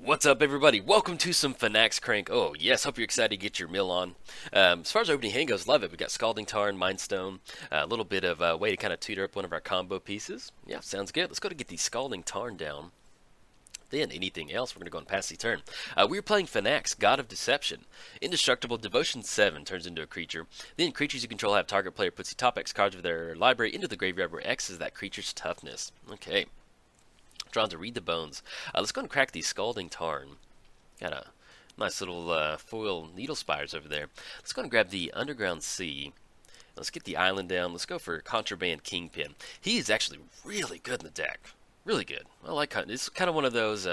What's up, everybody? Welcome to some Phenax Crank. Oh, yes, hope you're excited to get your meal on. As far as opening hand goes, love it. We got Scalding Tarn, Mind Stone, a little bit of a way to kind of tutor up one of our combo pieces. Yeah, sounds good. Let's go to get the Scalding Tarn down. Then anything else, we're going to go and pass the turn. We're playing Phenax, God of Deception. Indestructible, Devotion 7 turns into a creature. Then creatures you control have target player puts the top X cards of their library into the graveyard where X is that creature's toughness. Okay. Drawn to read the bones. Let's go and crack the Scalding Tarn. Got a nice little foil needle spires over there. Let's go and grab the Underground Sea. Let's get the island down. Let's go for Contraband Kingpin. He is actually really good in the deck. Really good. I like it. It's kind of one of those,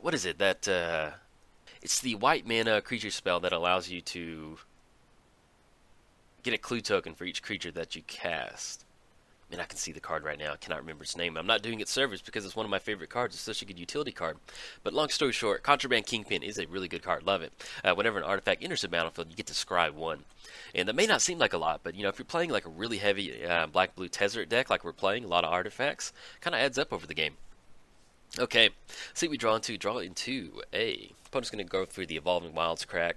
what is it? It's the white mana creature spell that allows you to get a clue token for each creature that you cast. I mean, I can see the card right now. I cannot remember its name. I'm not doing it service because it's one of my favorite cards. It's such a good utility card. But long story short, Contraband Kingpin is a really good card. Love it. Whenever an artifact enters the battlefield, you get to scry one. And that may not seem like a lot, but you know, if you're playing like a really heavy black-blue Tezzeret deck, like we're playing, a lot of artifacts, kind of adds up over the game. Okay, see what we draw into. Draw into a. Opponent's going to go through the Evolving Wilds crack.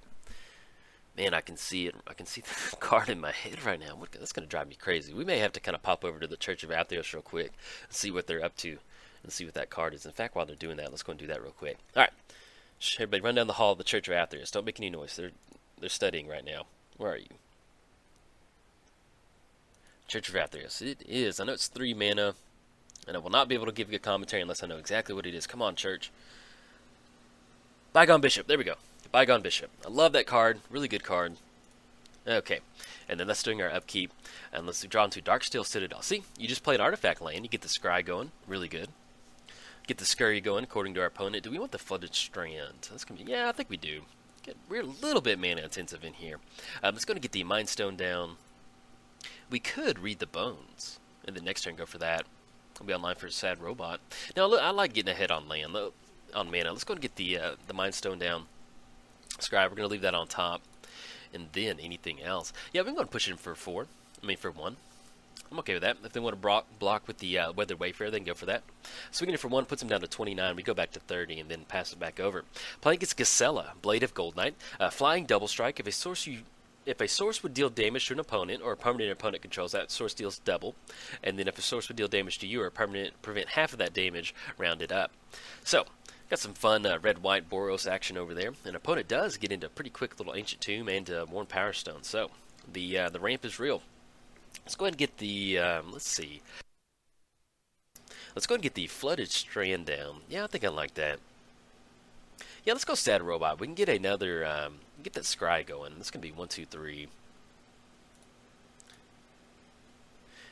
Man, I can see it. I can see the card in my head right now. That's going to drive me crazy. We may have to kind of pop over to the Church of Athos real quick and see what they're up to and see what that card is. In fact, while they're doing that, let's go and do that real quick. All right. Everybody run down the hall of the Church of Athos. Don't make any noise. They're studying right now. Where are you? Church of Athos. It is. I know it's 3 mana, and I will not be able to give you a commentary unless I know exactly what it is. Come on, Church. Bygone Bishop. There we go. Bygone Bishop. I love that card. Really good card. Okay. And then that's doing our upkeep. And let's draw into Darksteel Citadel. See? You just play an artifact land. You get the Scry going. Really good. Get the Scurry going according to our opponent. Do we want the Flooded Strand? That's gonna be, yeah, I think we do. We're a little bit mana intensive in here. Let's go and get the Mind Stone down. We could read the Bones. And then next turn go for that. I'll be online for a Sad Robot. Now, look, I like getting ahead on land. On mana. Let's go and get the Mind Stone down. Scribe, we're going to leave that on top. And then anything else. Yeah, we're going to push it in for 4. I mean, for 1. I'm okay with that. If they want to block with the Weathered Wayfarer, they can go for that. Swinging it for 1 puts them down to 29. We go back to 30 and then pass it back over. Playing against Gisela, Blade of Goldnight. Flying Double Strike. If a source would deal damage to an opponent, or a permanent opponent controls, that source deals double. And then if a source would deal damage to you, or a permanent prevent half of that damage, round it up. So, got some fun red-white Boros action over there. An opponent does get into a pretty quick little Ancient Tomb and Worn Power Stone. So, the ramp is real. Let's go ahead and get the, let's see. Let's go ahead and get the Flooded Strand down. Yeah, I think I like that. Yeah, let's go Sad Robot. We can get another, get that Scry going. This can be 1, 2, 3.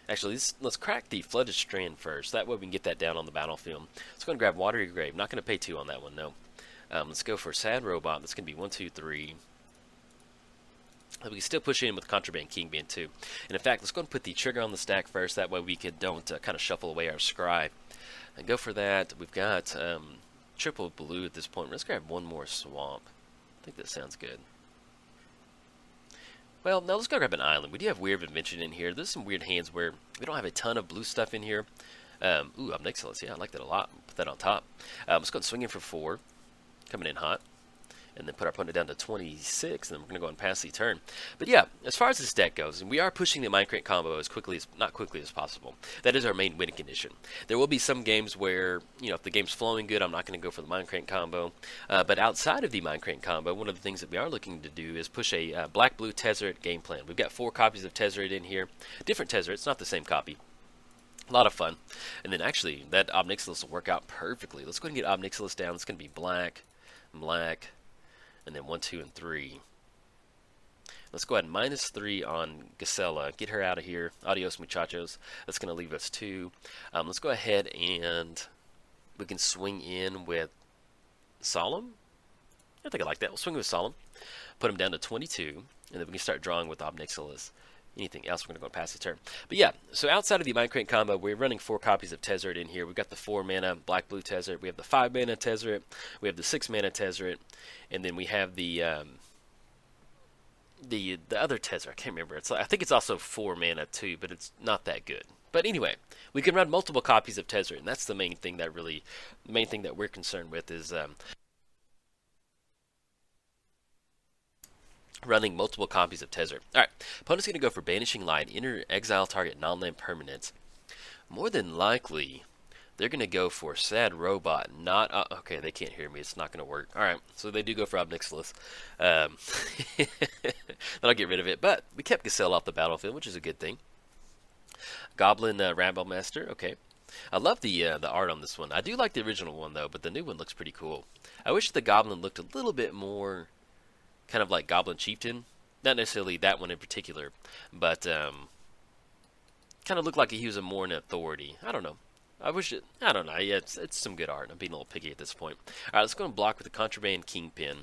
Actually, let's crack the Flooded Strand first. That way we can get that down on the battlefield. Let's go and grab Watery Grave. Not going to pay 2 on that one, no. Let's go for Sad Robot. That's going to be 1, 2, 3. We can still push in with Contraband Kingpin too. And in fact, let's go and put the trigger on the stack first. That way we don't kind of shuffle away our Scry. And go for that. We've got triple blue at this point. Let's grab one more Swamp. I think that sounds good. Well, now let's go grab an island. We do have Weird Invention in here. There's some weird hands where we don't have a ton of blue stuff in here. Ooh, Omnixilus. Yeah, I like that a lot. Put that on top. Let's go and swing in for 4. Coming in hot. And then put our opponent down to 26. And then we're going to go and pass the turn. But yeah, as far as this deck goes, and we are pushing the Mindcrank combo as quickly as, not quickly as possible. That is our main winning condition. There will be some games where, you know, if the game's flowing good, I'm not going to go for the Mindcrank combo. But outside of the Mindcrank combo, one of the things that we are looking to do is push a black-blue Tezzeret game plan. We've got 4 copies of Tezzeret in here. Different Tezzeret, it's not the same copy. A lot of fun. And then actually, that Omnixilus will work out perfectly. Let's go ahead and get Omnixilus down. It's going to be black, black, and then 1, 2, and 3. Let's go ahead and -3 on Gisela. Get her out of here. Adios, muchachos. That's going to leave us 2. Let's go ahead and we can swing in with Solemn. I think I like that. We'll swing with Solemn. Put him down to 22. And then we can start drawing with Omnixilus. Anything else, we're going to go pass the turn. But yeah, so outside of the Mindcrank combo, we're running 4 copies of Tezzeret in here. We've got the 4 mana black-blue Tezzeret. We have the 5 mana Tezzeret. We have the 6 mana Tezzeret. And then we have the other Tezzeret. I can't remember. I think it's also 4 mana too, but it's not that good. But anyway, we can run multiple copies of Tezzeret, and that's the main thing that we're concerned with is running multiple copies of Tezzeret. Alright, opponent's going to go for Banishing Light, enter exile target non-land permanents. More than likely, they're going to go for Sad Robot, not... okay, they can't hear me, it's not going to work. Alright, so they do go for Obnixilis. Then I'll get rid of it, but we kept Gisela off the battlefield, which is a good thing. Goblin Ramble Master, okay. I love the art on this one. I do like the original one, though, but the new one looks pretty cool. I wish the Goblin looked a little bit more... kind of like Goblin Chieftain. Not necessarily that one in particular, but kind of looked like he was a more an authority. I don't know. I don't know. Yeah, it's some good art. I'm being a little picky at this point. All right, let's go and block with the Contraband Kingpin.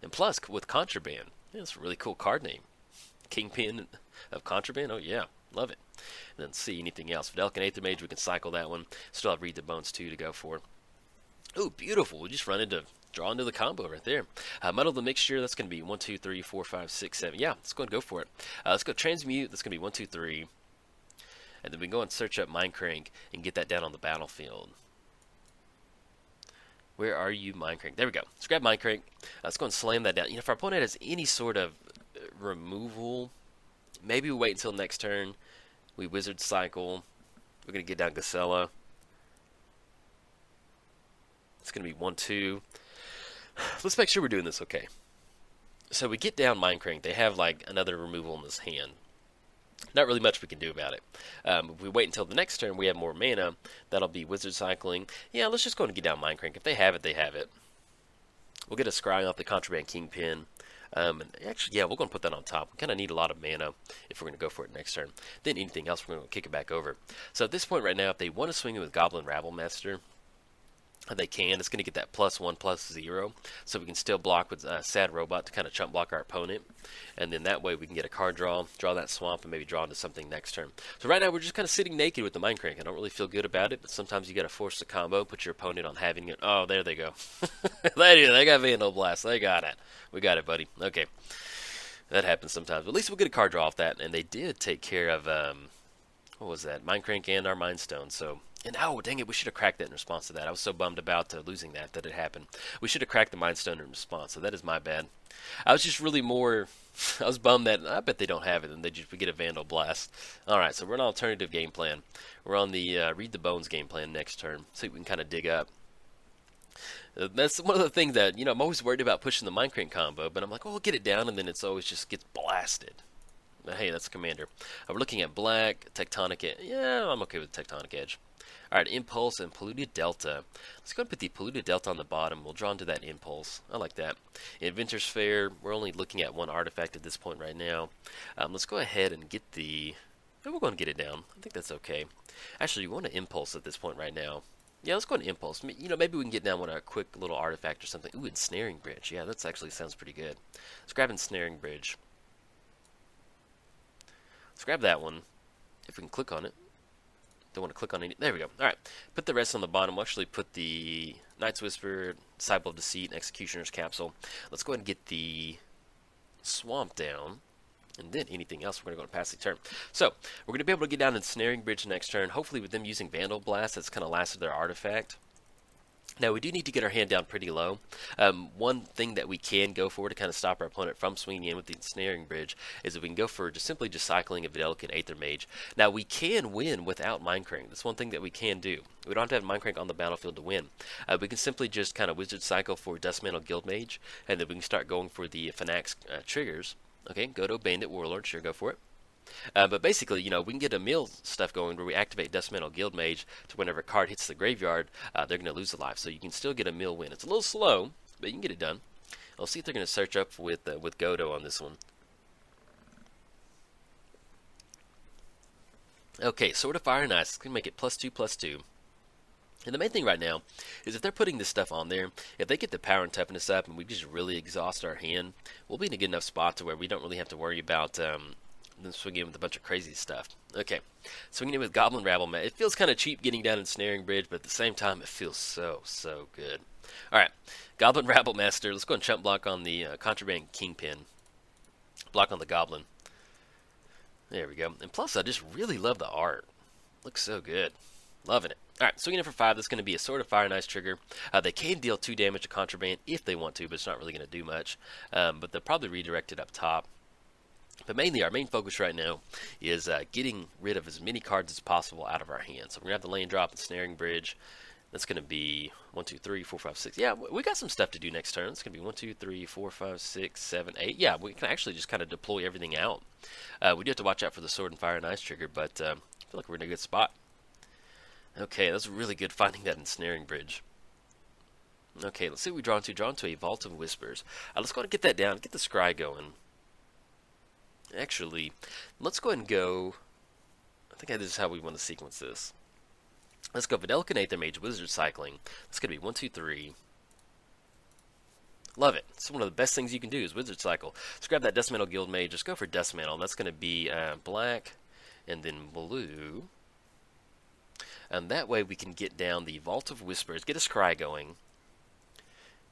And plus, with Contraband, yeah, that's a really cool card name. Kingpin of Contraband? Oh, yeah. Love it. And then see anything else. Fidelic and Aether Mage, we can cycle that one. Still have Read the Bones, too, to go for. Ooh, beautiful. We just run into... draw into the combo right there. Muddle the Mixture, that's going to be 1, 2, 3, 4, 5, 6, 7. Yeah, let's go and go for it. Let's go Transmute, that's going to be 1, 2, 3. And then we can go and search up Mindcrank and get that down on the battlefield. Where are you, Mindcrank? There we go. Let's grab Mindcrank. Let's go and slam that down. You know, if our opponent has any sort of removal, maybe we wait until next turn. We Wizard Cycle. We're going to get down Gisela. It's going to be 1, 2. Let's make sure we're doing this okay. So we get down Mindcrank. They have like another removal in this hand. Not really much we can do about it. If we wait until the next turn, we have more mana. That'll be Wizard Cycling. Yeah, let's just go and get down Mindcrank. If they have it, they have it. We'll get a Scry off the Contraband Kingpin. And actually, yeah, we're going to put that on top. We kind of need a lot of mana if we're going to go for it next turn. Then anything else, we're going to kick it back over. So at this point right now, if they want to swing it with Goblin Rabble Master, they can. It's going to get that +1/+0, so we can still block with Sad Robot to kind of chump block our opponent, and then that way we can get a card draw that swamp, and maybe draw into something next turn. So right now we're just kind of sitting naked with the Mindcrank. I don't really feel good about it, but sometimes you got to force the combo, put your opponent on having it. Oh, there they go. They got Vandal Blast. They got it. We got it, buddy. Okay. That happens sometimes. But at least we'll get a card draw off that, and they did take care of, what was that? Mindcrank and our Mind Stone, so... And oh, dang it, we should have cracked that in response to that. I was so bummed about losing that it happened. We should have cracked the Mind Stone in response, so that is my bad. I was just really more... I was bummed that I bet they don't have it, and we get a Vandal Blast. Alright, so we're on an alternative game plan. We're on the Read the Bones game plan next turn, so we can kind of dig up. That's one of the things that, you know, I'm always worried about pushing the Mindcrank combo, but I'm like, oh, we'll get it down, and then it's always just gets blasted. But hey, that's Commander. We're looking at Black, Tectonic Edge. Yeah, I'm okay with Tectonic Edge. Alright, Impulse and Polluted Delta. Let's go and put the Polluted Delta on the bottom. We'll draw into that Impulse. I like that. Inventor's Fair. We're only looking at one artifact at this point right now. Let's go ahead and get the... we're going to get it down. I think that's okay. Actually, we want an Impulse at this point right now. Yeah, let's go and Impulse. You know, maybe we can get down with a quick little artifact or something. Ooh, Ensnaring Bridge. Yeah, that actually sounds pretty good. Let's grab Ensnaring Bridge. Let's grab that one. If we can click on it. Don't want to click on any. There we go. Alright. Put the rest on the bottom. We'll actually put the Night's Whisper, Disciple of Deceit, and Executioner's Capsule. Let's go ahead and get the Swamp down. And then anything else, we're going to go to pass the turn. So, we're going to be able to get down in Snaring Bridge next turn. Hopefully with them using Vandal Blast, that's kind of lasted their artifact. Now, we do need to get our hand down pretty low. One thing that we can go for to kind of stop our opponent from swinging in with the Ensnaring Bridge is that we can go for just simply cycling a Videlic and Aether Mage. Now, we can win without Mindcrank. That's one thing that we can do. We don't have to have Mindcrank on the battlefield to win. We can simply just kind of Wizard Cycle for Dustmantle Guildmage, and then we can start going for the Phenax triggers. Okay, go to Bandit Warlord. Sure, go for it. But basically, you know, we can get a mill stuff going where we activate Dustmantle Guildmage to whenever a card hits the graveyard, they're going to lose a life. So you can still get a mill win. It's a little slow, but you can get it done. I'll see if they're going to search up with Godo on this one. Okay, Sword of Fire and Ice. It's going to make it +2/+2. And the main thing right now is if they're putting this stuff on there, if they get the power and toughness up and we just really exhaust our hand, we'll be in a good enough spot to where we don't really have to worry about... then swing in with a bunch of crazy stuff. Okay, swinging in with Goblin Rabble. It feels kind of cheap getting down in Snaring Bridge, but at the same time, it feels so good. Alright, Goblin Rabble Master. Let's go and chump block on the Contraband Kingpin. Block on the Goblin. There we go. And plus, I just really love the art. Looks so good. Loving it. Alright, swinging in for 5. That's going to be a Sword of Fire and Ice trigger. They can deal 2 damage to Contraband if they want to, but it's not really going to do much. But they'll probably redirect it up top. But mainly, our main focus right now is getting rid of as many cards as possible out of our hands. So we're going to have the Lane Drop and Snaring Bridge. That's going to be 1, 2, 3, 4, 5, 6. Yeah, we got some stuff to do next turn. It's going to be 1, 2, 3, 4, 5, 6, 7, 8. Yeah, we can actually just kind of deploy everything out. We do have to watch out for the Sword and Fire and Ice trigger, but I feel like we're in a good spot. Okay, that's really good finding that Ensnaring Bridge. Okay, let's see what we draw into. Draw into a Vault of Whispers. Let's go ahead and get that down. Get the Scry going. Actually, let's go ahead and go. I think this is how we want to sequence this. Let's go Videlica Aether Mage, Wizard Cycling. That's going to be 1, 2, 3. Love it. It's one of the best things you can do is Wizard Cycle. Let's grab that Dust Mantle Guild Mage. Just go for Dust Mantle. That's going to be black and then blue. And that way we can get down the Vault of Whispers, get a Scry going.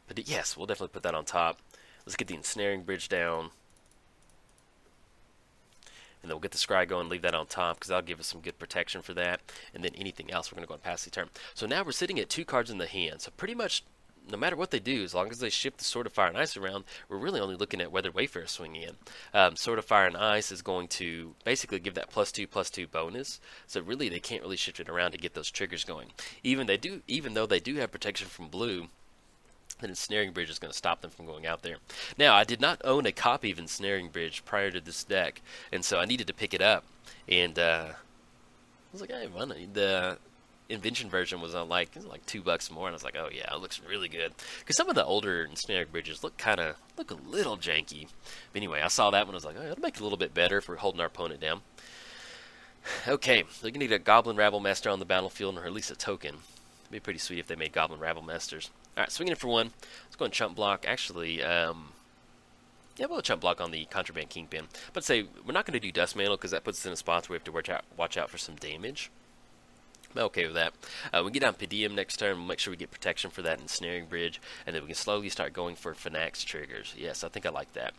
But yes, we'll definitely put that on top. Let's get the Ensnaring Bridge down. And then we'll get the Scry going, leave that on top, because that'll give us some good protection for that. And then anything else, we're going to go and pass the turn. So now we're sitting at 2 cards in the hand. So pretty much, no matter what they do, as long as they shift the Sword of Fire and Ice around, we're really only looking at whether Wayfarer swinging in. Sword of Fire and Ice is going to basically give that +2/+2 bonus. So really, they can't really shift it around to get those triggers going. Even though they do have protection from blue, then Ensnaring Bridge is going to stop them from going out there. Now, I did not own a copy of Ensnaring Bridge prior to this deck, and so I needed to pick it up. And I was like, hey, the Invention version was on like $2 more, and I was like, oh yeah, it looks really good. Because some of the older Ensnaring Bridges look a little janky. But anyway, I saw that one, I was like, oh, it'll make it a little bit better if we're holding our opponent down. Okay, they're going to get a Goblin Rabble Master on the battlefield or release a token. It'd be pretty sweet if they made Goblin Rabble Masters. Alright, swinging it for 1. Let's go and chump block. Actually, yeah, we'll chump block on the Contraband Kingpin. But say, we're not going to do Dust Mantle because that puts us in a spot where we have to watch out for some damage. I'm okay with that. We get down Pedium next turn. We'll make sure we get protection for that Ensnaring Bridge. And then we can slowly start going for Phenax triggers. Yes, I think I like that.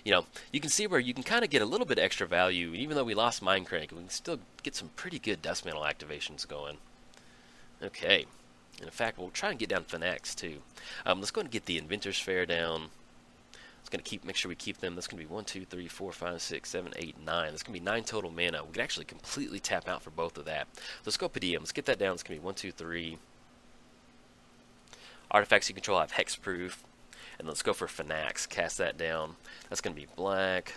You know, you can see where you can kind of get a little bit extra value. Even though we lost Mind Crank, we can still get some pretty good Dust Mantle activations going. Okay. And in fact, we'll try and get down Phenax too. Let's go ahead and get the Inventor's Fair down. It's going to make sure we keep them. That's going to be 1, 2, 3, 4, 5, 6, 7, 8, 9. That's going to be 9 total mana. We can actually completely tap out for both of that. Let's go Pedium. Let's get that down. It's going to be 1, 2, 3. Artifacts you control have Hexproof. And let's go for Phenax. Cast that down. That's going to be black.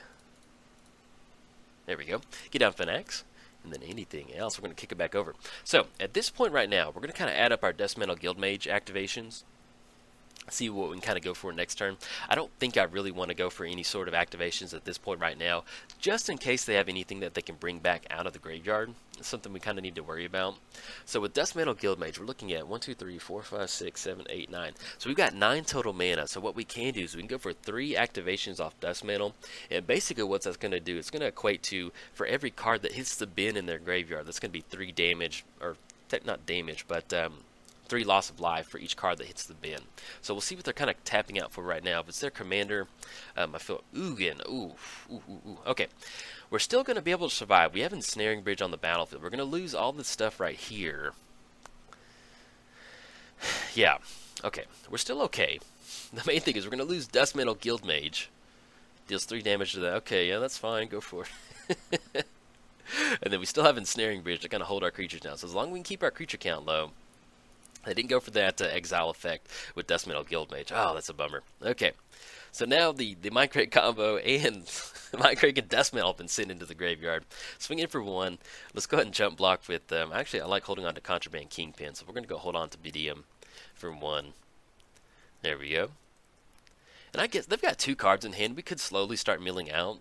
There we go. Get down Phenax. And then anything else, we're going to kick it back over. So, at this point right now, we're going to kind of add up our Dust Mantle Guild Mage activations. See what we can kind of go for next turn. I don't think I really want to go for any sort of activations at this point right now, just in case they have anything that they can bring back out of the graveyard. It's something we kind of need to worry about. So with Dust Mantle Guild Mage, we're looking at 1, 2, 3, 4, 5, 6, 7, 8, 9. So we've got 9 total mana. So what we can do is we can go for 3 activations off Dust Mantle. And basically what that's going to do, it's going to equate to, for every card that hits the bin in their graveyard, that's going to be 3 damage, or not damage, but 3 loss of life for each card that hits the bin. So we'll see what they're kind of tapping out for right now. If it's their commander, I feel Ugin. Ooh. Okay. We're still going to be able to survive. We have Ensnaring Bridge on the battlefield. We're going to lose all this stuff right here. Yeah. Okay. We're still okay. The main thing is we're going to lose Dust Mantle Guild Mage. Deals 3 damage to that. Okay, yeah, that's fine. Go for it. And then we still have Ensnaring Bridge to kind of hold our creatures down. So as long as we can keep our creature count low. I didn't go for that exile effect with Dust Mantle Guild Mage. Oh, that's a bummer. Okay, so now the Mind Crank combo and Mind Crank and Dust Mantle have been sent into the graveyard. Swing in for 1. Let's go ahead and jump block with actually, I like holding on to Contraband Kingpin, so we're going to go hold on to Pedium for 1. There we go. And I guess they've got 2 cards in hand. We could slowly start milling out.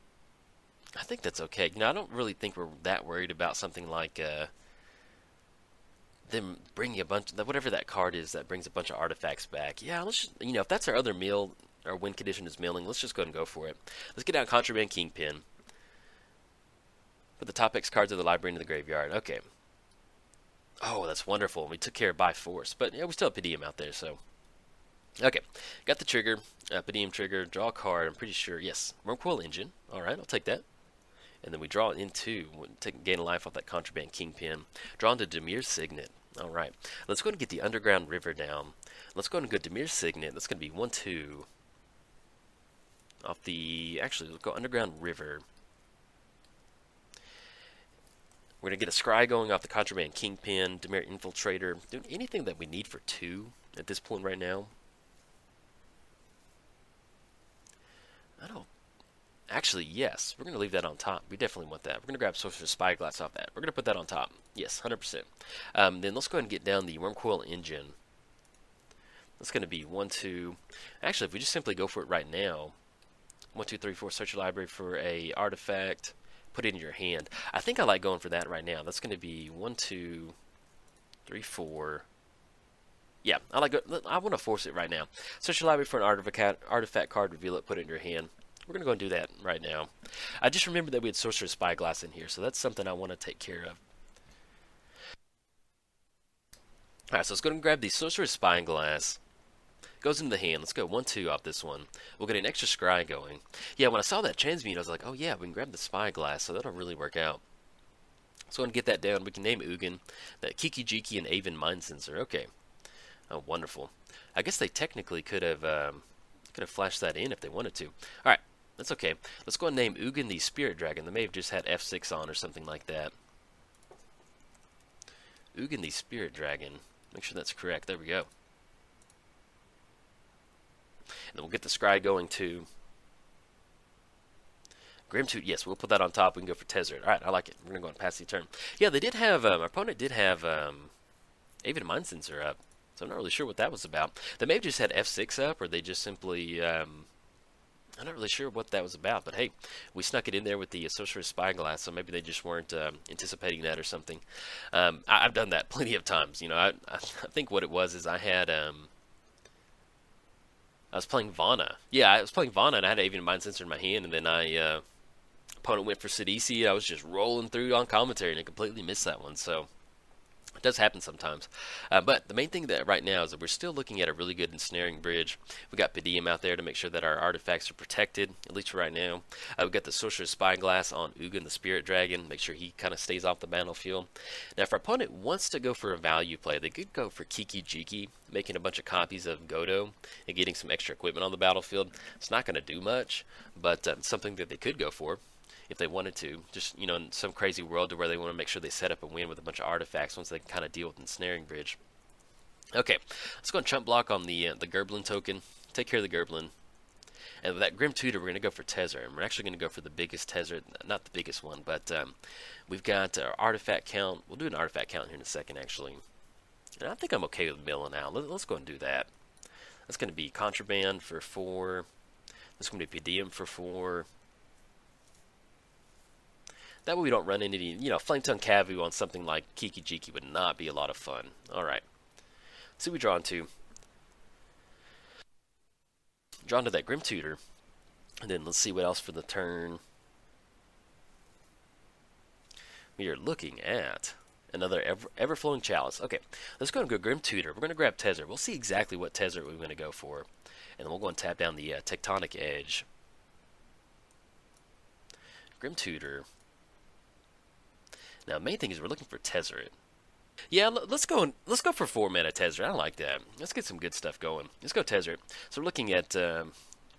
I think that's okay. You know, I don't really think we're that worried about something like them bringing a bunch of whatever that card is that brings a bunch of artifacts back. Yeah, let's just, you know, if that's our other mill, our win condition is milling, let's just go ahead and go for it. Let's get out Contraband Kingpin. Put the top X cards of the library into the graveyard. Okay. Oh, that's wonderful. We took care of by force, but yeah, we still have Pedium out there, so. Okay, got the trigger, Pedium trigger, draw a card. I'm pretty sure, yes, Wormcoil Engine. All right, I'll take that. And then we draw into, gain a life off that Contraband Kingpin. Draw into Demir's Signet. Alright, let's go and get the Underground River down. Let's go and go Demir's Signet. That's going to be 1-2. Off the, actually, let's go Underground River. We're going to get a Scry going off the Contraband Kingpin, Dimir Infiltrator. Doing anything that we need for 2 at this point right now. I don't... Actually, yes. We're going to leave that on top. We definitely want that. We're going to grab Sorcerer's Spyglass off that. We're going to put that on top. Yes, 100%. Then let's go ahead and get down the Wormcoil Engine. That's going to be 1-2. Actually, if we just simply go for it right now. 1, 2, 3, 4. Search your library for a artifact. Put it in your hand. I think I like going for that right now. That's going to be 1, 2, 3, 4. Yeah, I want to force it right now. Search your library for an artifact card, reveal it, put it in your hand. We're going to go and do that right now. I just remembered that we had Sorcerer's Spyglass in here, so that's something I want to take care of. Alright, so let's go and grab the Sorcerer's Spyglass. Goes into the hand. Let's go 1-2 off this one. We'll get an extra scry going. Yeah, when I saw that transmute, I was like, oh yeah, we can grab the Spyglass, so that'll really work out. So I'm going to get that down. We can name Ugin, that Kiki Jiki, and Avon Mind Sensor. Okay. Oh, wonderful. I guess they technically could have flashed that in if they wanted to. Alright, that's okay. Let's go and name Ugin the Spirit Dragon. They may have just had F6 on or something like that. Ugin the Spirit Dragon. Make sure that's correct. There we go. And then we'll get the scry going too. Grimtooth, yes, we'll put that on top. We can go for Tezzeret. Alright, I like it. We're going to go and pass the turn. Yeah, they did have, our opponent did have Avon Mind Sensor up. So I'm not really sure what that was about. They may have just had F6 up, or they just simply, I'm not really sure what that was about. But hey, we snuck it in there with the Sorcerer's Spyglass, so maybe they just weren't anticipating that or something. I've done that plenty of times. You know, I think what it was is I had, I was playing Vana. Yeah, I was playing Vana, and I had Avon Mind Sensor in my hand, and then opponent went for Sidisi. I was just rolling through on commentary, and I completely missed that one, so it does happen sometimes. But the main thing that right now is that we're still looking at a really good ensnaring bridge. We got Pedium out there to make sure that our artifacts are protected, at least for right now. We got the Sorcerer's Spyglass on Ugin the Spirit Dragon, make sure he kind of stays off the battlefield. Now, if our opponent wants to go for a value play, they could go for Kiki Jiki, making a bunch of copies of Godo and getting some extra equipment on the battlefield. It's not going to do much, but something that they could go for if they wanted to, just, you know, in some crazy world to where they want to make sure they set up a win with a bunch of artifacts once they can kind of deal with the ensnaring bridge. Okay, let's go and chump block on the Gerblin token. Take care of the Gerblin. And with that Grim Tutor, we're going to go for Tezzeret. And we're actually going to go for the biggest Tezzeret, not the biggest one, but we've got our artifact count. We'll do an artifact count here in a second, actually. And I think I'm okay with milling out. Let's go and do that. That's going to be Contraband for 4. That's going to be Pedium for 4. That way we don't run into any, you know, Flame Tongue Cavu on something like Kiki Jiki would not be a lot of fun. Alright. Let's see what we draw into. Draw into that Grim Tutor. And then let's see what else for the turn. We are looking at another Everflowing Chalice. Okay, let's go and go Grim Tutor. We're going to grab Tezzeret. We'll see exactly what Tezzeret we're going to go for. And then we'll go and tap down the Tectonic Edge. Grim Tutor. Now, the main thing is we're looking for Tezzeret. Yeah, let's go for 4 mana Tezzeret. I like that. Let's get some good stuff going. Let's go Tezzeret. So we're looking at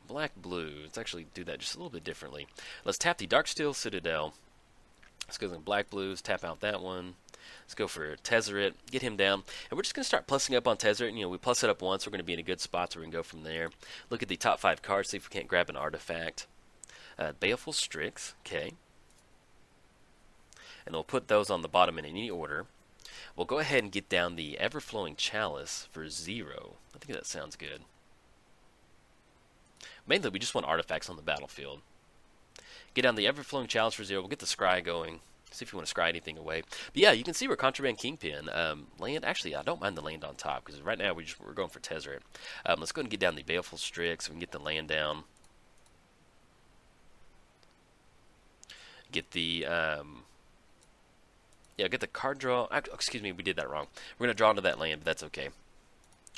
black blue. Let's actually do that just a little bit differently. Let's tap the Darksteel Citadel. Let's go to black blues. Tap out that one. Let's go for Tezzeret. Get him down, and we're just going to start plussing up on Tezzeret. You know, we plus it up once. We're going to be in a good spot, so we can go from there. Look at the top 5 cards. See if we can't grab an artifact. Baleful Strix. Okay. And we'll put those on the bottom in any order. We'll go ahead and get down the Everflowing Chalice for 0. I think that sounds good. Mainly, we just want artifacts on the battlefield. Get down the Everflowing Chalice for 0. We'll get the Scry going. See if you want to scry anything away. But yeah, you can see we're Contraband Kingpin. Land, actually, I don't mind the land on top, because right now we're going for Tezzeret. Let's go ahead and get down the Baleful Strix so we can get the land down. Get the... Yeah, get the card draw. Excuse me, we did that wrong. We're going to draw into that land, but that's okay.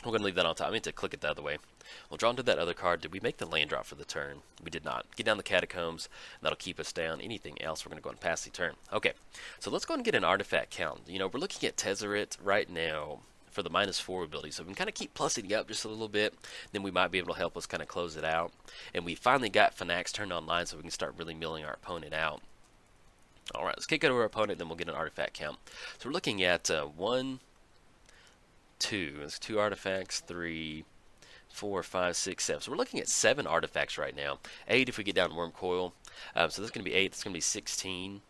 We're going to leave that on top. I meant to click it the other way. We'll draw into that other card. Did we make the land drop for the turn? We did not. Get down the Catacombs. That'll keep us down. Anything else, we're going to go and pass the turn. Okay, so let's go and get an artifact count. You know, we're looking at Tezzeret right now for the -4 ability, so we can kind of keep plussing up just a little bit. Then we might be able to help us kind of close it out. And we finally got Phenax turned online, so we can start really milling our opponent out. All right, let's kick it over our opponent, then we'll get an artifact count. So we're looking at 1, 2. That's 2 artifacts, 3, 4, 5, 6, 7. So we're looking at 7 artifacts right now. 8 if we get down Worm Coil. So that's going to be 8. That's going to be 16.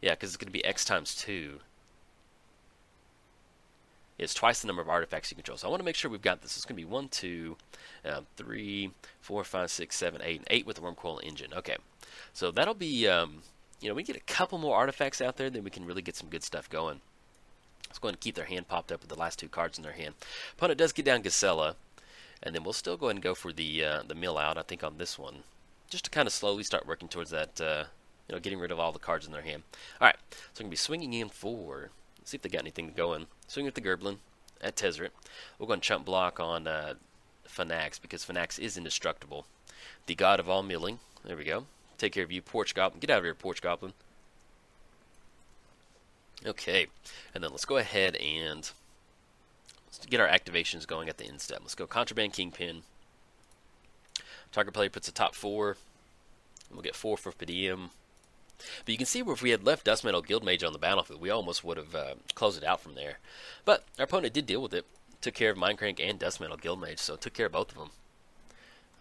Yeah, because it's going to be X times 2. It's twice the number of artifacts you control. So I want to make sure we've got this. It's going to be 1, 2, 3, 4, 5, 6, 7, 8, and 8 with the Worm Coil engine. Okay, so that'll be, you know, we get a couple more artifacts out there, then we can really get some good stuff going. Let's go ahead and keep their hand popped up with the last 2 cards in their hand. Opponent does get down Gisela, and then we'll still go ahead and go for the mill out, I think, on this one. Just to kind of slowly start working towards that, you know, getting rid of all the cards in their hand. All right, so I'm going to be swinging in for, let's see if they got anything going. Swing with the Gerblin at Tezzeret. We'll go and chump block on Phenax, because Phenax is indestructible. The god of all milling. There we go. Take care of you, Porch Goblin. Get out of here, Porch Goblin. Okay, and then let's go ahead and let's get our activations going at the end step. Let's go Contraband Kingpin. Target player puts a top 4. And we'll get 4 for Pedium. But you can see where if we had left Dust Metal Guildmage on the battlefield, we almost would have closed it out from there. But our opponent did deal with it. Took care of Mindcrank and Dust Metal Guildmage, so took care of both of them.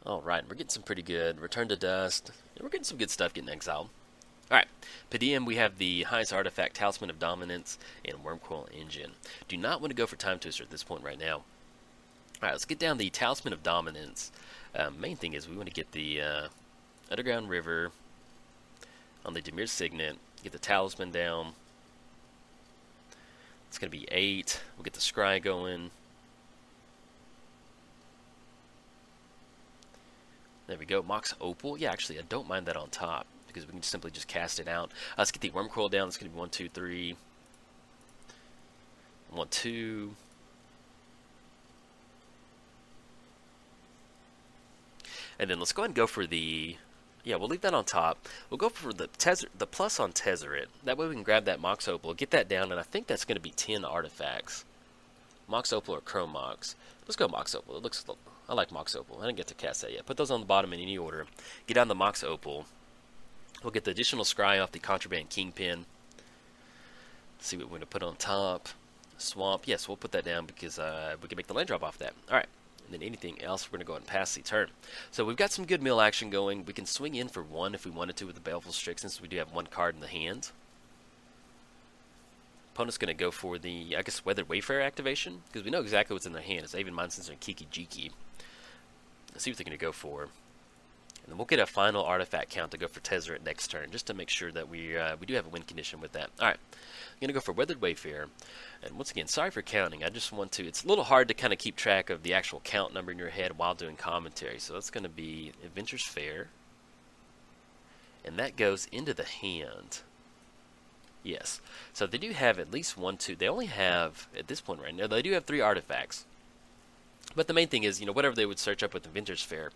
Alright, we're getting some pretty good. Return to Dust. And we're getting some good stuff getting exiled. Alright, Pedium, we have the highest artifact, Talisman of Dominance, and Wormcoil Engine. Do not want to go for Time Twister at this point right now. Alright, let's get down the Talisman of Dominance. Main thing is we want to get the Underground River on the Dimir Signet, get the Talisman down. It's going to be 8. We'll get the Scry going. There we go. Mox Opal. Yeah, actually, I don't mind that on top, because we can simply just cast it out. Let's get the Wormcoil down. It's going to be 1, 2, 3. 1, 2. And then let's go ahead and go for the... Yeah, we'll leave that on top. We'll go for the plus on Tezzeret. That way we can grab that Mox Opal, get that down, and I think that's going to be 10 artifacts. Mox Opal or Chrome Mox. Let's go Mox Opal. It looks... I like Mox Opal. I didn't get to cast that yet. Put those on the bottom in any order. Get down the Mox Opal. We'll get the additional Scry off the Contraband Kingpin. Let's see what we're going to put on top. Swamp. Yes, we'll put that down because we can make the land drop off that. Alright. And then anything else, we're going to go ahead and pass the turn. So we've got some good mill action going. We can swing in for 1 if we wanted to with the Baleful Strix, since we do have 1 card in the hand. Opponent's going to go for the, I guess, Weathered Wayfarer activation, because we know exactly what's in their hand. It's Aven Mind Sensor and Kiki Jiki. Let's see what they're going to go for. And then we'll get a final artifact count to go for Tezzeret next turn, just to make sure that we do have a win condition with that. Alright, I'm going to go for Weathered Wayfarer. And once again, sorry for counting. I just want to... It's a little hard to kind of keep track of the actual count number in your head while doing commentary. So that's going to be Adventure's Fair. And that goes into the hand. Yes. So they do have at least 1, 2... They only have, at this point right now, they do have 3 artifacts. But the main thing is, you know, whatever they would search up with Adventure's Fair,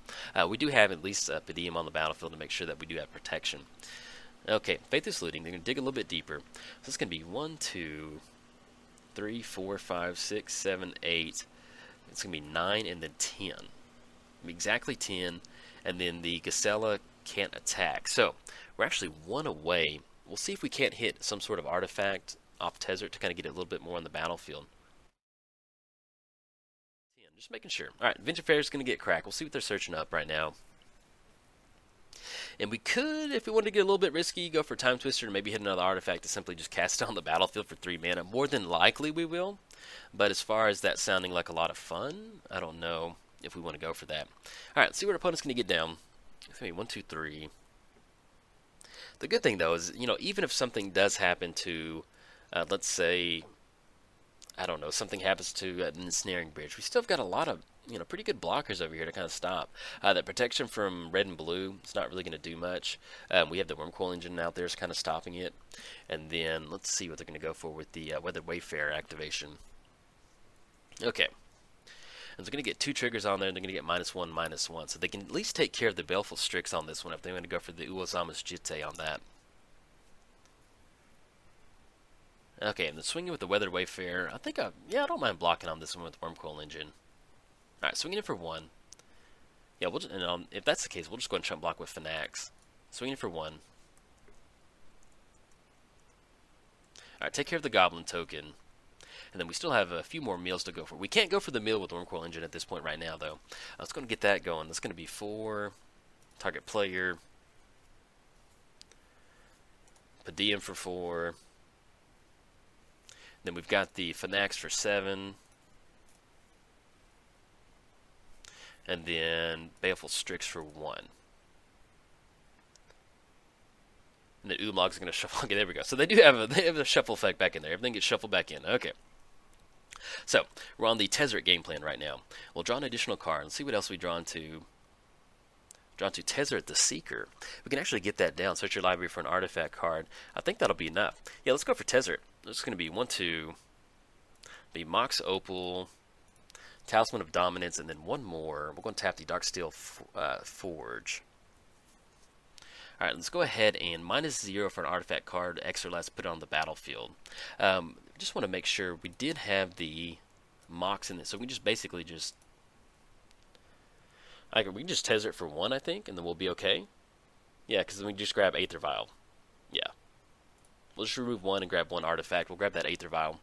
we do have at least Pedium on the battlefield to make sure that we do have protection. Okay, Faithless Looting. They're going to dig a little bit deeper. So it's going to be 1, 2, 3, 4, 5, 6, 7, 8. It's going to be 9 and then 10. Exactly 10. And then the Gisela can't attack. So we're actually 1 away. We'll see if we can't hit some sort of artifact off Tezzeret to kind of get it a little bit more on the battlefield. Just making sure. Alright, Adventure Fair is going to get cracked. We'll see what they're searching up right now. And we could, if we wanted to get a little bit risky, go for Time Twister and maybe hit another artifact to simply just cast it on the battlefield for 3 mana. More than likely we will. But as far as that sounding like a lot of fun, I don't know if we want to go for that. Alright, let's see what our opponent's going to get down. It's going to be 1, 2, 3. The good thing, though, is, you know, even if something does happen to, let's say... I don't know, something happens to an ensnaring bridge. We still have got a lot of, you know, pretty good blockers over here to kind of stop. That protection from red and blue, it's not really going to do much. We have the Wormcoil Engine out there, is kind of stopping it. And then let's see what they're going to go for with the Weathered Wayfarer activation. Okay. And they're going to get 2 triggers on there, and they're going to get -1, -1. So they can at least take care of the Baleful Strix on this one if they want to go for the Uozama's Jitte on that. Okay, and then swinging with the Weathered Wayfarer. I think, yeah, I don't mind blocking on this one with Wormcoil Engine. Alright, swinging in for 1. Yeah, we'll just, and if that's the case, we'll just go ahead and chump block with Phenax. Swinging for 1. Alright, take care of the Goblin token. And then we still have a few more meals to go for. We can't go for the meal with Wormcoil Engine at this point right now, though. Let's go and get that going. That's going to be 4. Target player. Padium for 4. Then we've got the Phenax for 7. And then Baleful Strix for 1. And the Umlog's going to shuffle. Okay, there we go. So they have a shuffle effect back in there. Everything gets shuffled back in. Okay. So we're on the Tezzeret game plan right now. We'll draw an additional card and see what else we draw into. Draw to Tezzeret the Seeker. We can actually get that down. Search your library for an artifact card. I think that'll be enough. Yeah, let's go for Tezzeret. It's going to be 1, 2. Be Mox Opal, Talisman of Dominance, and then 1 more. We're going to tap the Darksteel Forge. Alright, let's go ahead and -0 for an artifact card, X or less, put it on the battlefield. Just want to make sure we did have the Mox in this, so we just basically just... we can just Tezzeret for 1, I think, and then we'll be okay. Yeah, because then we just grab Aether Vial. Yeah. We'll just remove 1 and grab 1 artifact. We'll grab that Aether Vial.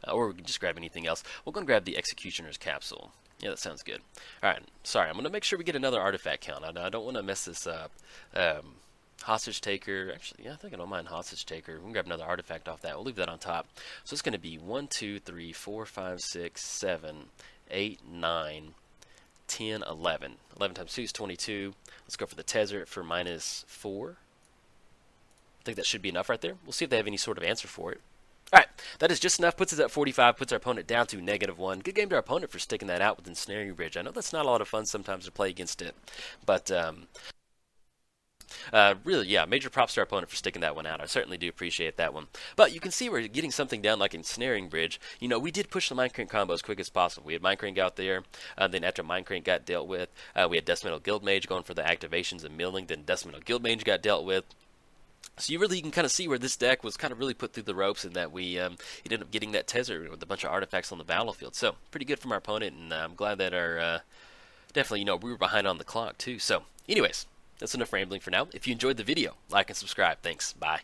Or we can just grab anything else. We're going to grab the Executioner's Capsule. Yeah, that sounds good. Alright, sorry, I'm going to make sure we get another artifact count. I don't want to mess this up. Hostage Taker. Actually, yeah, I think I don't mind Hostage Taker. We can grab another artifact off that. We'll leave that on top. So it's going to be 1, 2, 3, 4, 5, 6, 7, 8, 9, 10, 11. 11 times 2 is 22. Let's go for the Tezzeret for -4. I think that should be enough right there. We'll see if they have any sort of answer for it. Alright, that is just enough. Puts us at 45, puts our opponent down to -1. Good game to our opponent for sticking that out with Ensnaring Bridge. I know that's not a lot of fun sometimes to play against it, but really, yeah, major props to our opponent for sticking that one out. I certainly do appreciate that one. But you can see we're getting something down like Ensnaring Bridge. You know, we did push the Mind Crank combo as quick as possible. We had Mind Crank out there, then after Mind Crank got dealt with, we had Death Metal Guildmage going for the activations and milling, then Death Metal Guildmage got dealt with. So you can kind of see where this deck was kind of really put through the ropes, and that we ended up getting that Tezzeret with a bunch of artifacts on the battlefield. So pretty good from our opponent, and I'm glad that our definitely, you know, we were behind on the clock too. So anyways, that's enough rambling for now. If you enjoyed the video, like and subscribe. Thanks. Bye.